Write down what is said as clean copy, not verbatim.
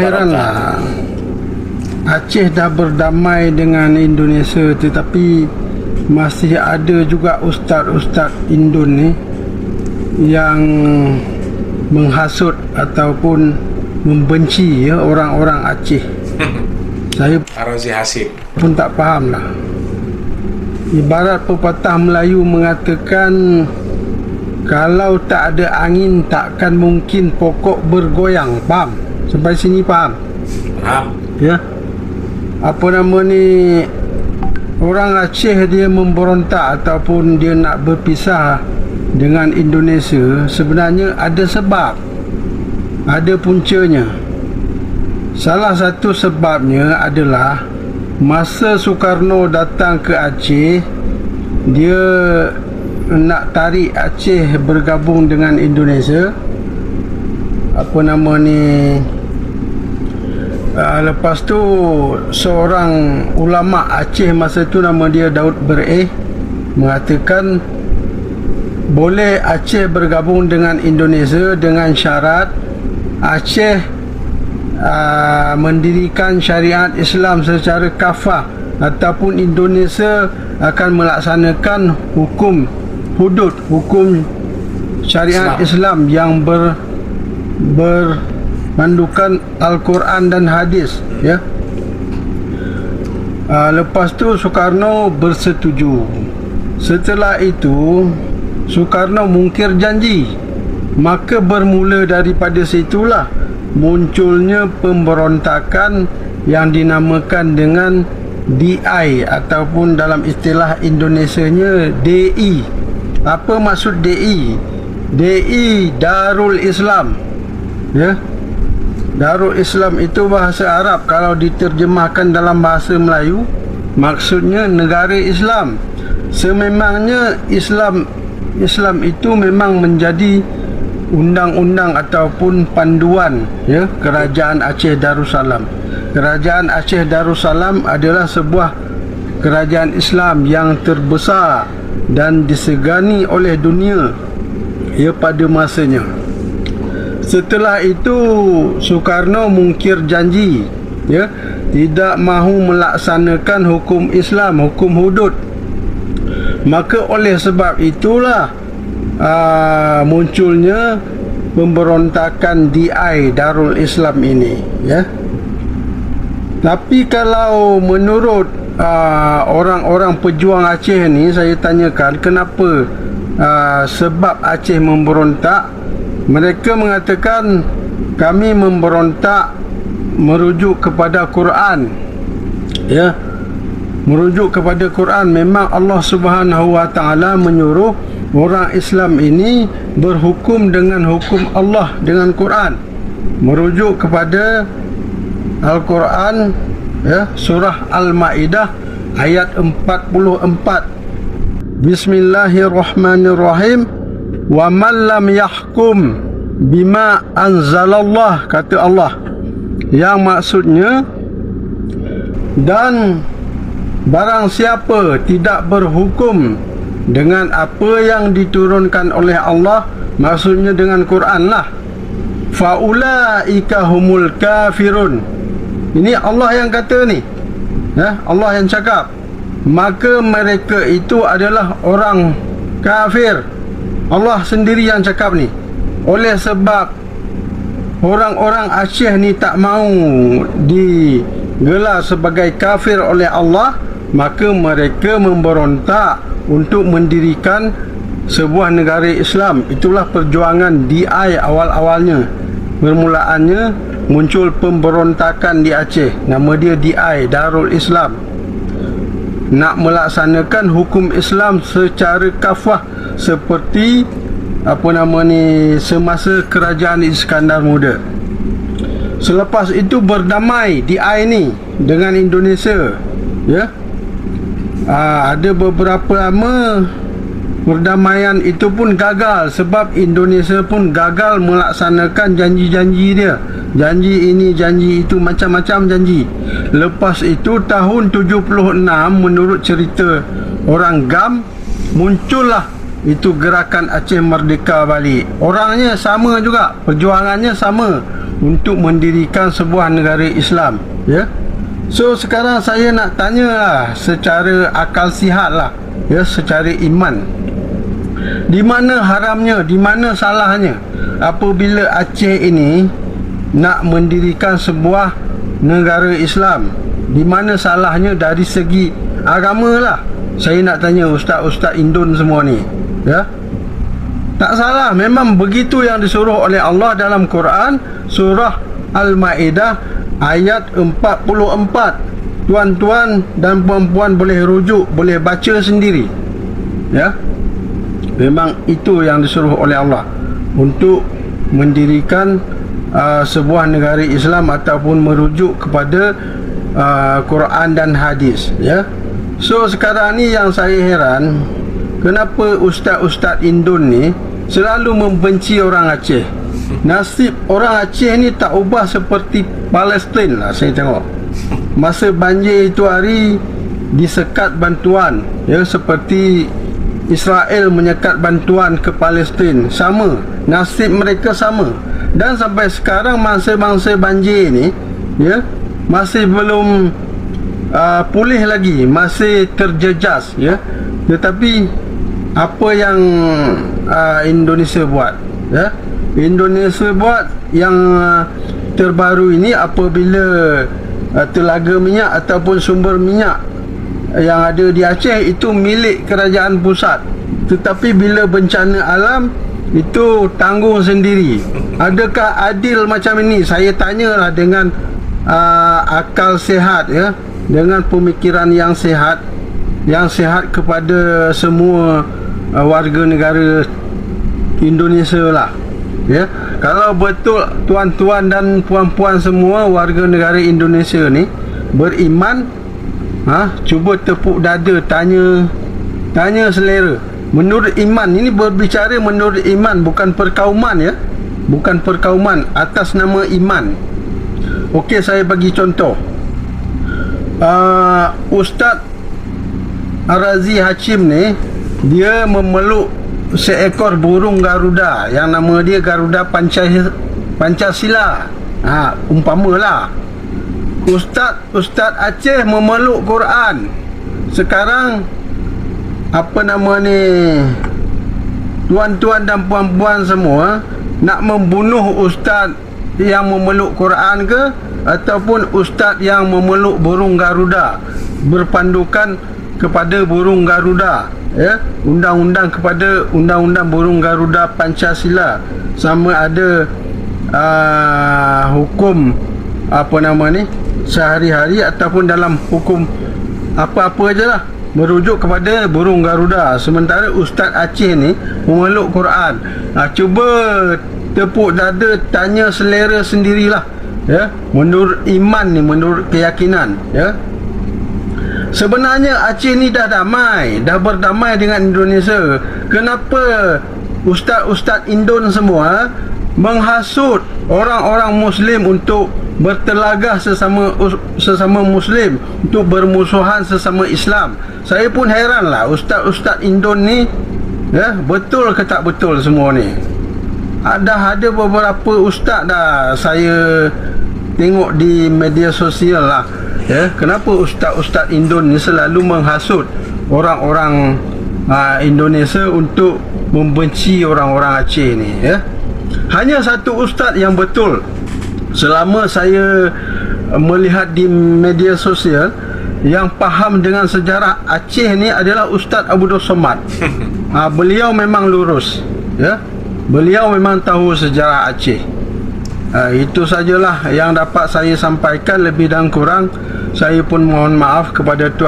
heranlah Aceh dah berdamai dengan Indonesia, tetapi masih ada juga ustaz-ustaz Indon ni yang menghasut ataupun membenci orang-orang Aceh. Saya Arazi Hasib pun tak faham lah. Ibarat pepatah Melayu mengatakan, kalau tak ada angin takkan mungkin pokok bergoyang. Faham? Sampai sini faham? Faham. Ya. Apa nama ni, orang Aceh dia memberontak ataupun dia nak berpisah dengan Indonesia, sebenarnya ada sebab, ada puncanya. Salah satu sebabnya adalah masa Soekarno datang ke Aceh, dia nak tarik Aceh bergabung dengan Indonesia. Apa nama ni, lepas tu seorang ulama Aceh masa tu, nama dia Daud Bereh, mengatakan boleh Aceh bergabung dengan Indonesia dengan syarat Aceh mendirikan syariat Islam secara kafah, ataupun Indonesia akan melaksanakan hukum hudud, hukum syariat Islam yang berpandukan Al-Quran dan hadis, ya. Lepas tu Soekarno bersetuju. Setelah itu Soekarno mungkir janji. Maka bermula daripada situlah munculnya pemberontakan yang dinamakan dengan DI, ataupun dalam istilah Indonesianya DI. Apa maksud DI? DI Darul Islam, ya. Darul Islam itu bahasa Arab. Kalau diterjemahkan dalam bahasa Melayu, maksudnya negara Islam. Sememangnya Islam itu memang menjadi undang-undang ataupun panduan, ya, Kerajaan Aceh Darussalam. Kerajaan Aceh Darussalam adalah sebuah kerajaan Islam yang terbesar dan disegani oleh dunia, ya, pada masanya. Setelah itu Soekarno mungkir janji, ya, tidak mahu melaksanakan hukum Islam, hukum hudud. Maka oleh sebab itulah munculnya pemberontakan DI Darul Islam ini, ya. Tapi kalau menurut orang-orang pejuang Aceh ni, saya tanyakan kenapa sebab Aceh memberontak, mereka mengatakan kami memberontak merujuk kepada Quran, ya. Merujuk kepada Quran. Memang Allah Subhanahu Wa Taala menyuruh orang Islam ini berhukum dengan hukum Allah, dengan Quran. Merujuk kepada Al-Quran, ya, surah Al-Maidah ayat 44. Bismillahirrahmanirrahim. Wa man lam yahkum bima anzalallah, kata Allah, yang maksudnya, dan barang siapa tidak berhukum dengan apa yang diturunkan oleh Allah, maksudnya dengan Quran lah, faulaika humul kafirun. Ini Allah yang kata ni, ya, Allah yang cakap. Maka mereka itu adalah orang kafir. Allah sendiri yang cakap ni. Oleh sebab orang-orang Aceh ni tak mau digelar sebagai kafir oleh Allah, maka mereka memberontak untuk mendirikan sebuah negara Islam. Itulah perjuangan DI awal-awalnya. Bermulaannya muncul pemberontakan di Aceh, nama dia DI Darul Islam, nak melaksanakan hukum Islam secara kafah seperti semasa kerajaan Iskandar Muda. Selepas itu berdamai DI ni dengan Indonesia, ya. Ada beberapa lama perdamaian itu pun gagal, sebab Indonesia pun gagal melaksanakan janji-janji dia. Janji ini, janji itu, macam-macam janji. Lepas itu tahun 76, menurut cerita orang GAM, muncullah itu gerakan Aceh Merdeka balik. Orangnya sama juga, perjuangannya sama untuk mendirikan sebuah negara Islam, ya. So sekarang saya nak tanyalah secara akal sihat lah, ya, secara iman. Di mana haramnya, di mana salahnya apabila Aceh ini nak mendirikan sebuah negara Islam? Di mana salahnya dari segi agama lah? Saya nak tanya ustaz-ustaz Indon semua ni, ya. Tak salah, memang begitu yang disuruh oleh Allah dalam Quran, surah Al-Ma'idah ayat 44. Tuan-tuan dan puan-puan boleh rujuk, boleh baca sendiri, ya. Memang itu yang disuruh oleh Allah untuk mendirikan sebuah negara Islam ataupun merujuk kepada Quran dan hadis, ya. So sekarang ni yang saya heran, kenapa ustaz-ustaz Indon ni selalu membenci orang Aceh. Nasib orang Aceh ni tak ubah seperti Palestin lah saya tengok. Masa banjir itu hari disekat bantuan, ya, seperti Israel menyekat bantuan ke Palestin, sama, nasib mereka sama. Dan sampai sekarang mangsa-mangsa banjir ni, ya, masih belum pulih lagi, masih terjejas, ya. Tetapi apa yang Indonesia buat, ya, Indonesia buat yang terbaru ini, apabila telaga minyak ataupun sumber minyak yang ada di Aceh itu milik kerajaan pusat, tetapi bila bencana alam itu tanggung sendiri. Adakah adil macam ini? Saya tanyalah dengan akal sehat, ya, dengan pemikiran yang sehat kepada semua warga negara Indonesia lah, ya. Kalau betul tuan-tuan dan puan-puan semua warga negara Indonesia ni beriman, cuba tepuk dada, tanya selera. Menurut iman, ini berbicara menurut iman, bukan perkauman, ya, bukan perkauman, atas nama iman. Okey, saya bagi contoh. Ustaz Arazi Hachim ni, dia memeluk seekor burung Garuda yang nama dia Garuda Pancasila. Umpamalah Ustaz Aceh memeluk Quran. Sekarang apa nama ni, tuan-tuan dan puan-puan semua nak membunuh ustaz yang memeluk Quran ke, ataupun ustaz yang memeluk burung Garuda, berpandukan kepada burung Garuda, ya, undang-undang kepada undang-undang burung Garuda Pancasila, sama ada hukum apa nama ni sehari-hari ataupun dalam hukum apa-apa je lah, merujuk kepada burung Garuda. Sementara Ustaz Aceh ni memeluk Quran. Cuba tepuk dada, tanya selera sendirilah, ya, menurut iman ni, menurut keyakinan, ya. Sebenarnya Aceh ni dah damai, dah berdamai dengan Indonesia. Kenapa ustaz-ustaz Indon semua menghasut orang-orang Muslim untuk bertelagah sesama Muslim, untuk bermusuhan sesama Islam? Saya pun heran lah, ustaz-ustaz Indon ni, ya, betul ke tak betul semua ni? Ada beberapa ustaz dah saya tengok di media sosial lah, ya. Kenapa ustaz-ustaz Indon ni selalu menghasut orang-orang Indonesia untuk membenci orang-orang Aceh ni, ya? Hanya satu ustaz yang betul selama saya melihat di media sosial yang faham dengan sejarah Aceh ni adalah Ustaz Abdul Somad. Beliau memang lurus, ya. Beliau memang tahu sejarah Aceh. Itu sajalah yang dapat saya sampaikan. Lebih dan kurang saya pun mohon maaf kepada tuan